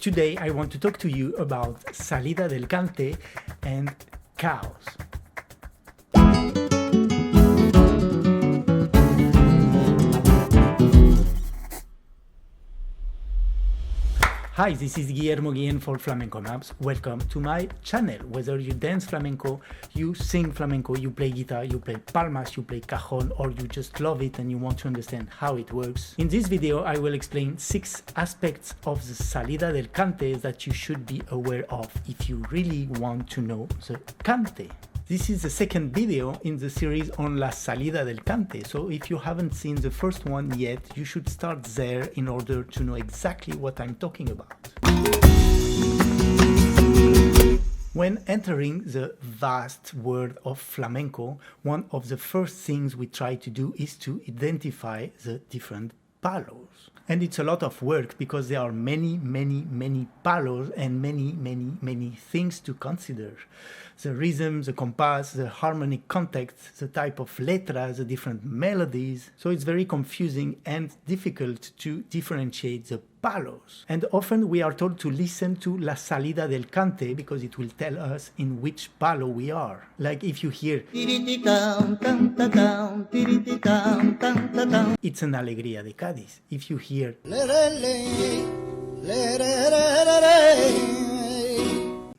Today I want to talk to you about Salida del Cante and cows. Hi, this is Guillermo Guillen for FlamencoMAPS. Welcome to my channel. Whether you dance flamenco, you sing flamenco, you play guitar, you play palmas, you play cajon, or you just love it and you want to understand how it works. In this video, I will explain 6 aspects of the Salida del Cante that you should be aware of if you really want to know the cante. This is the second video in the series on La Salida del Cante, so if you haven't seen the first one yet, you should start there in order to know exactly what I'm talking about. When entering the vast world of flamenco, one of the first things we try to do is to identify the different palos. And it's a lot of work because there are many palos and many things to consider. The rhythm, the compás, the harmonic context, the type of letras, the different melodies. So it's very confusing and difficult to differentiate the palos. And often we are told to listen to La Salida del Cante because it will tell us in which palo we are. Like if you hear Tirititán, Tirititán, it's an alegría de Cádiz. If you hear Lerele,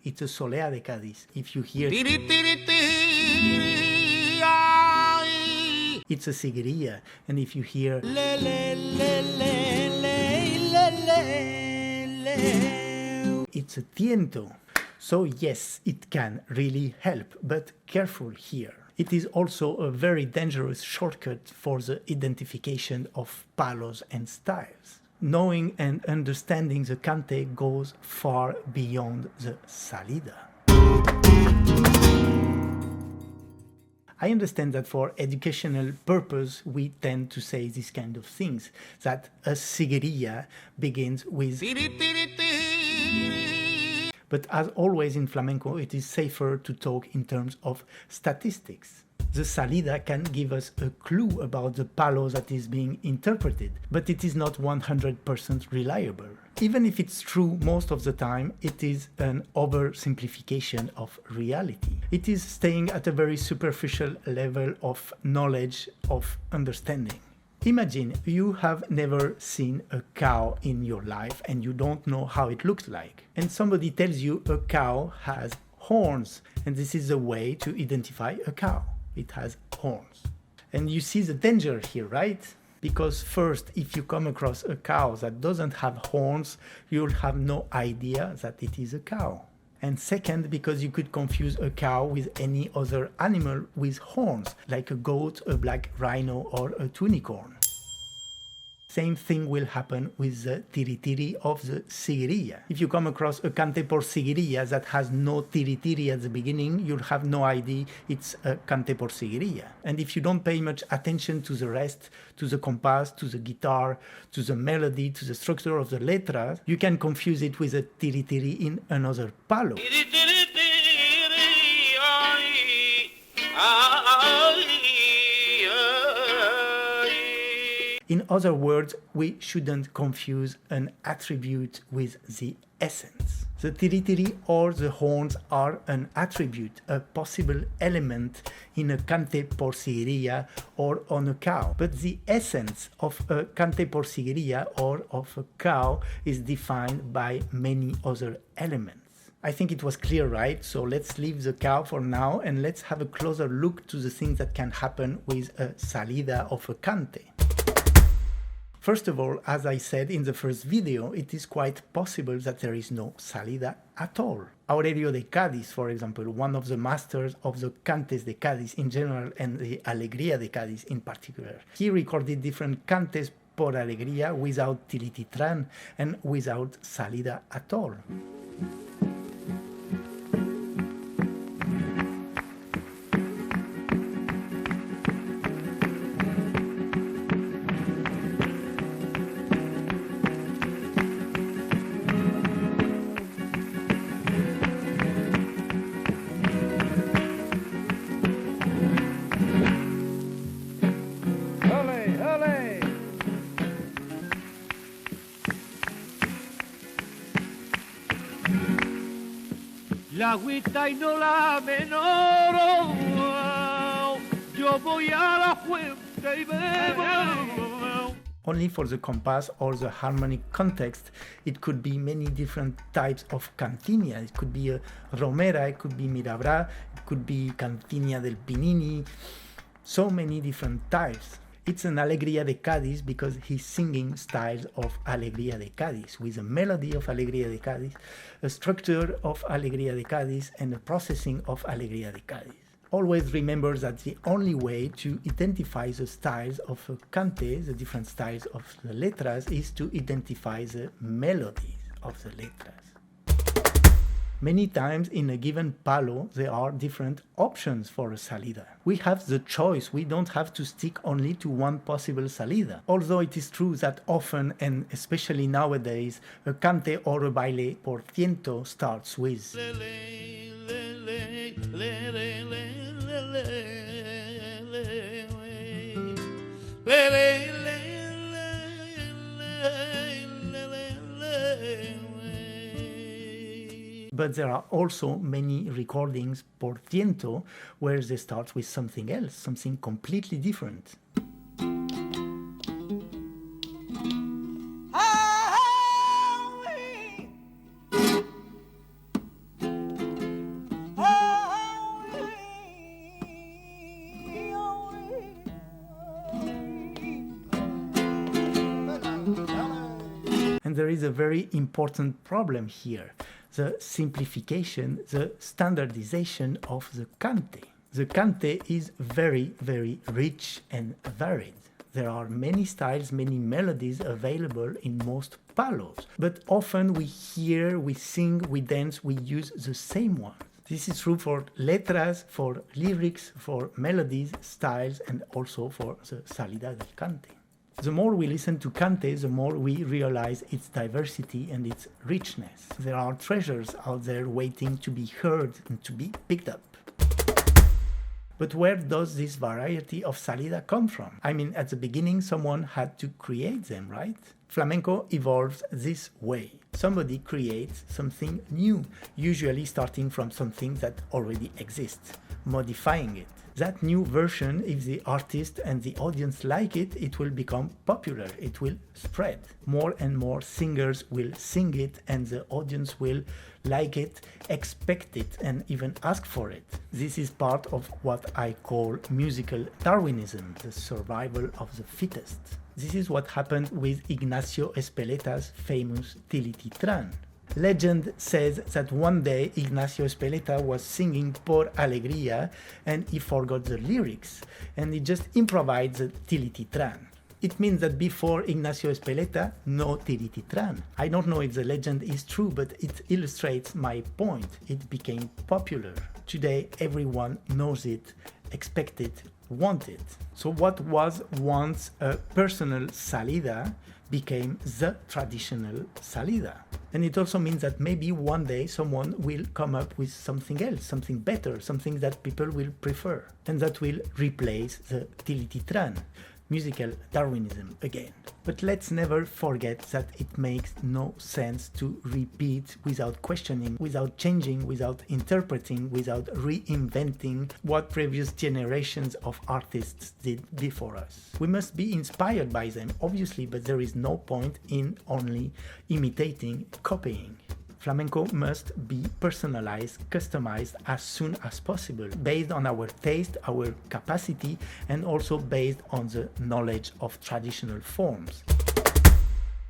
it's a soleá de Cádiz. If you hear Tirititiri, it's a siguiriya. And if you hear it's a tiento. So yes, it can really help, but careful here. It is also a very dangerous shortcut for the identification of palos and styles. Knowing and understanding the cante goes far beyond the salida. I understand that for educational purpose we tend to say these kind of things, that a siguiriya begins with Tirititiri. But as always in flamenco, it is safer to talk in terms of statistics. The salida can give us a clue about the palo that is being interpreted, but it is not 100% reliable. Even if it's true most of the time, it is an oversimplification of reality. It is staying at a very superficial level of knowledge, of understanding. Imagine you have never seen a cow in your life and you don't know how it looks like. And somebody tells you a cow has horns, and this is the way to identify a cow. It has horns. And you see the danger here, right? Because first, if you come across a cow that doesn't have horns, you'll have no idea that it is a cow. And second, because you could confuse a cow with any other animal with horns, like a goat, a black rhino, or a tunicorn. Same thing will happen with the tiritiri of the siguiriya. If you come across a cante por siguiriya that has no tiritiri at the beginning, you'll have no idea it's a cante por siguiriya. And if you don't pay much attention to the rest, to the compás, to the guitar, to the melody, to the structure of the letras, you can confuse it with a tiritiri in another palo. In other words, we shouldn't confuse an attribute with the essence. The tiritiri or the horns are an attribute, a possible element in a cante por siguiriya or on a cow. But the essence of a cante por siguiriya or of a cow is defined by many other elements. I think it was clear, right? So let's leave the cow for now and let's have a closer look to the things that can happen with a salida of a cante. First of all, as I said in the first video, it is quite possible that there is no salida at all. Aurelio de Cádiz, for example, one of the masters of the cantes de Cádiz in general and the alegría de Cádiz in particular, he recorded different cantes por alegría without Tirititrán and without salida at all. La agüita y no la menor, yo voy a la fuente y bebo. Only for the compás or the harmonic context, it could be many different types of cantinia. It could be a romera, it could be mirabra, it could be cantinia del Pinini, so many different types. It's an alegría de Cádiz because he's singing styles of alegría de Cádiz, with a melody of alegría de Cádiz, a structure of alegría de Cádiz, and a processing of alegría de Cádiz. Always remember that the only way to identify the styles of a cante, the different styles of the letras, is to identify the melodies of the letras. Many times in a given palo, there are different options for a salida. We have the choice, we don't have to stick only to one possible salida. Although it is true that often, and especially nowadays, a cante or a baile por ciento starts with but there are also many recordings por ciento where they start with something else, something completely different. And there is a very important problem here. The simplification, the standardization of the cante. The cante is very, very rich and varied. There are many styles, many melodies available in most palos, but often we hear, we sing, we dance, we use the same ones. This is true for letras, for lyrics, for melodies, styles, and also for the salida del cante. The more we listen to cante, the more we realize its diversity and its richness. There are treasures out there waiting to be heard and to be picked up. But where does this variety of salida come from? I mean, at the beginning, someone had to create them, right? Flamenco evolves this way. Somebody creates something new, usually starting from something that already exists, modifying it. That new version, if the artist and the audience like it, it will become popular, it will spread. More and more singers will sing it and the audience will like it, expect it, and even ask for it. This is part of what I call musical Darwinism, the survival of the fittest. This is what happened with Ignacio Espeleta's famous Tirititrán. Legend says that one day Ignacio Espeleta was singing Por Alegría and he forgot the lyrics and he just improvised the Tirititran. It means that before Ignacio Espeleta, no Tirititran. I don't know if the legend is true, but it illustrates my point. It became popular. Today everyone knows it, expects it, wants it. So what was once a personal salida became the traditional salida. And it also means that maybe one day someone will come up with something else, something better, something that people will prefer, and that will replace the Tirititran. Musical Darwinism again. But let's never forget that it makes no sense to repeat without questioning, without changing, without interpreting, without reinventing what previous generations of artists did before us. We must be inspired by them, obviously, but there is no point in only imitating, copying. Flamenco must be personalized, customized as soon as possible, based on our taste, our capacity, and also based on the knowledge of traditional forms.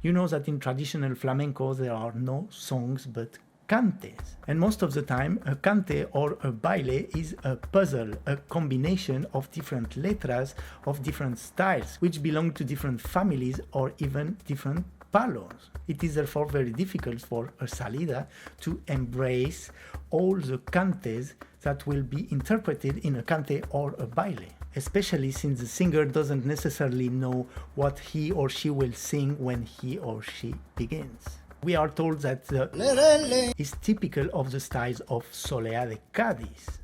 You know that in traditional flamenco there are no songs but cantes. And most of the time a cante or a baile is a puzzle, a combination of different letras, of different styles, which belong to different families or even different palos. It is therefore very difficult for a salida to embrace all the cantes that will be interpreted in a cante or a baile, especially since the singer doesn't necessarily know what he or she will sing when he or she begins. We are told that the Lerele is typical of the styles of soleá de Cádiz.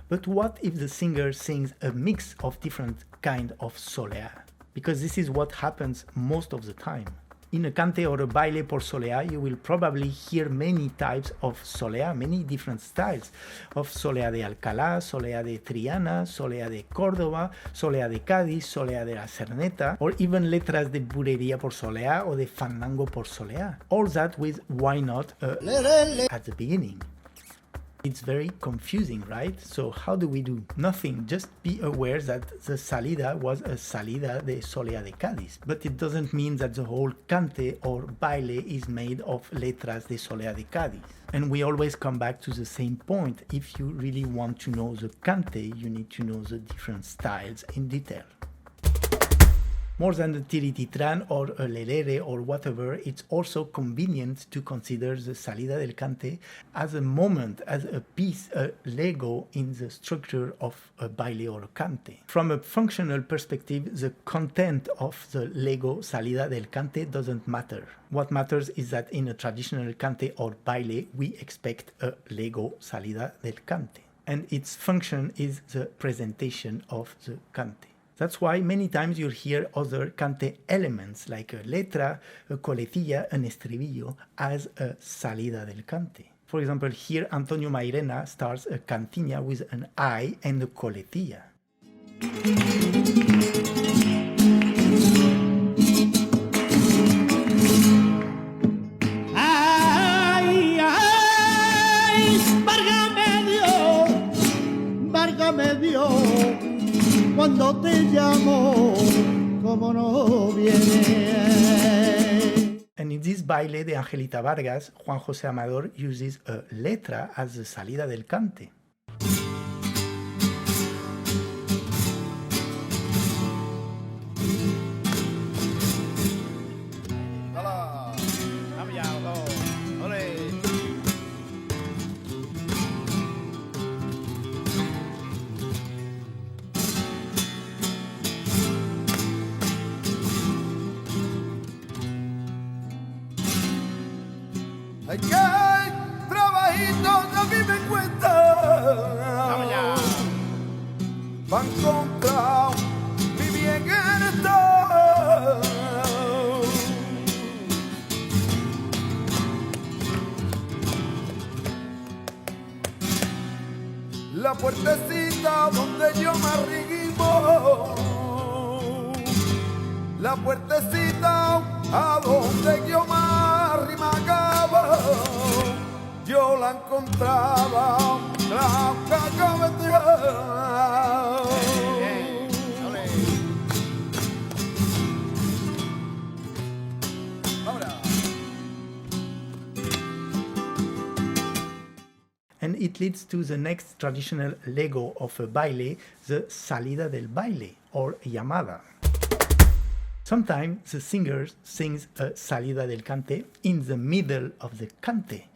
But what if the singer sings a mix of different kind of soleá? Because this is what happens most of the time. In a cante or a baile por soleá, you will probably hear many types of soleá, many different styles of soleá de Alcalá, soleá de Triana, soleá de Córdoba, soleá de Cádiz, soleá de la Cerneta, or even letras de bulería por soleá or de fandango por soleá. All that with why not a Lerele at the beginning. It's very confusing, right? So how do we do? Nothing, just be aware that the Salida was a Salida de Soleá de Cádiz, but it doesn't mean that the whole cante or baile is made of letras de Soleá de Cádiz. And we always come back to the same point. If you really want to know the cante, you need to know the different styles in detail. More than the Tirititrán or a Lerele or whatever, it's also convenient to consider the Salida del Cante as a moment, as a piece, a Lego in the structure of a baile or a cante. From a functional perspective, the content of the Lego Salida del Cante doesn't matter. What matters is that in a traditional cante or baile, we expect a Lego Salida del Cante. And its function is the presentation of the cante. That's why many times you'll hear other cante elements like a letra, a coletilla, an estribillo as a salida del cante. For example, here Antonio Mairena starts a cantiña with an I and a coletilla. Ay, ay, válgame Dios. Cuando te llamo, como no viene. And in this baile de Angelita Vargas, Juan José Amador uses a letra as the salida del cante. Ay, que trabajito a mí me cuesta pa' encontrar mi bienestar. La puertecita donde yo me arrimo, la puertecita a donde yo me arrimagaba, yo la encontraba tras cacabetear. And it leads to the next traditional Lego of a baile, the salida del baile, or llamada. Sometimes the singer sings a salida del cante in the middle of the cante.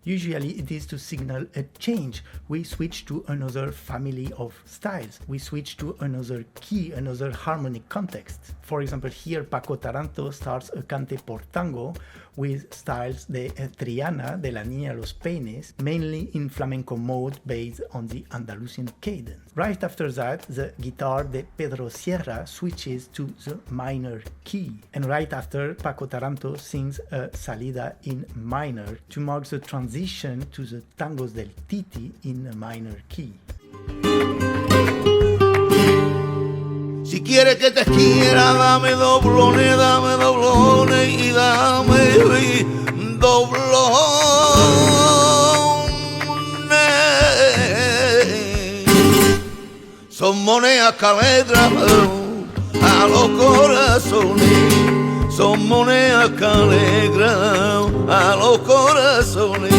Usually it is to signal a change. We switch to another family of styles. We switch to another key, another harmonic context. For example, here Paco Taranto starts a cante por tango with styles de Triana, de la Niña Los Peines, mainly in flamenco mode based on the Andalusian cadence. Right after that, the guitar de Pedro Sierra switches to the minor key. And right after, Paco Taranto sings a salida in minor to mark the transition to the tangos del Titi in a minor key. Si quieres que te quiera, dame doblones y dame doblones. Son monedas que alegran a los corazones. Son monedas que alegran a los corazones.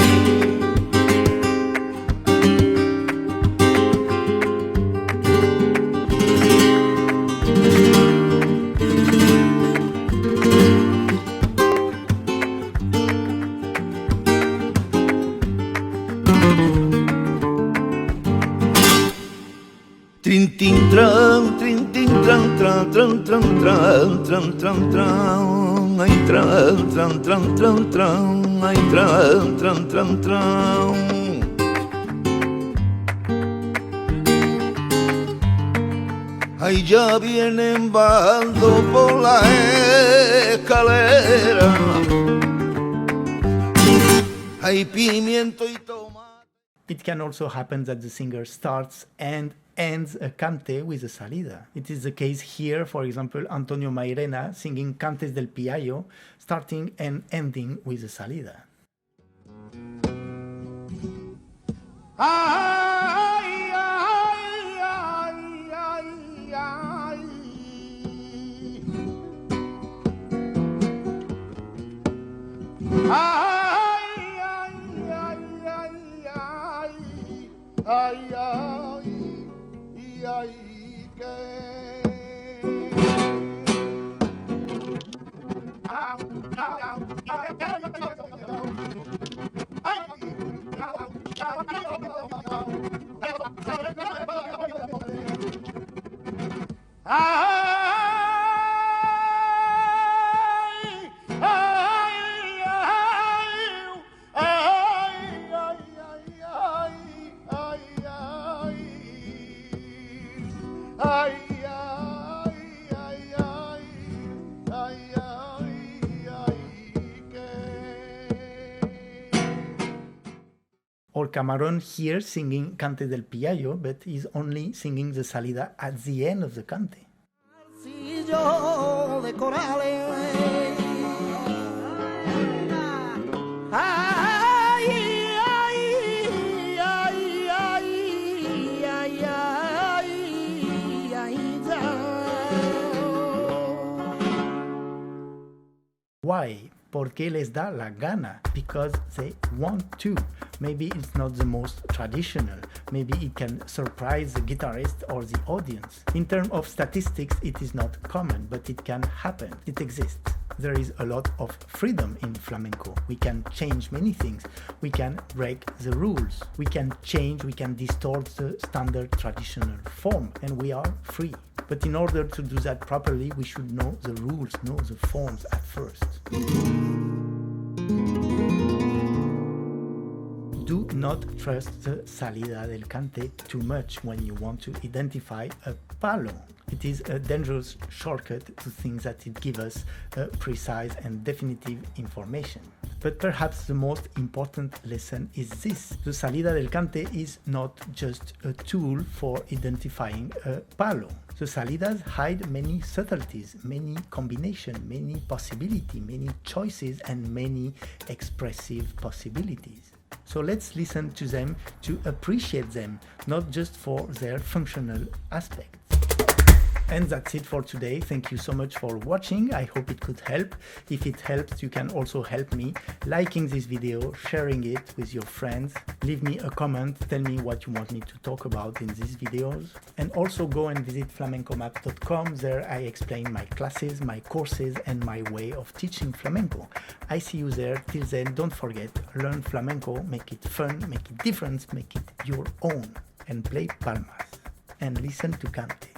Trin tin tran, trin tin tran tran tran tran tran tran tran tran, ay tran tran tran tran tran, ay tran tran tran tran. Ahí ya vienen bajando por la escalera. Hay pimiento y tomate. It can also happen that the singer starts and ends a cante with a salida. It is the case here, for example, Antonio Mairena singing Cantes del Piallo, starting and ending with a salida. Ay, ay, ay, ay, ay, ay. Ay, ay, ay, Or Camarón here singing Cante del Piallo, but he's only singing the salida at the end of the cante. de corales. Ay, ay, ay, ay, ay, ay, ay, Why? Porque les da la gana, because they want to. Maybe it's not the most traditional, maybe it can surprise the guitarist or the audience. In terms of statistics, it is not common, but it can happen, it exists. There is a lot of freedom in flamenco. We can change many things. We can break the rules. We can change, we can distort the standard traditional form, and we are free. But in order to do that properly, we should know the rules, know the forms at first. Do not trust the salida del cante too much when you want to identify a palo. It is a dangerous shortcut to think that it gives us precise and definitive information. But perhaps the most important lesson is this. The salida del cante is not just a tool for identifying a palo. The salidas hide many subtleties, many combinations, many possibilities, many choices, and many expressive possibilities. So let's listen to them to appreciate them, not just for their functional aspects. And that's it for today. Thank you so much for watching. I hope it could help. If it helps, you can also help me liking this video, sharing it with your friends. Leave me a comment, tell me what you want me to talk about in these videos. And also go and visit FlamencoMAPS.com. There I explain my classes, my courses, and my way of teaching flamenco. I see you there. Till then, don't forget, learn flamenco, make it fun, make it different, make it your own, and play palmas, and listen to Cante.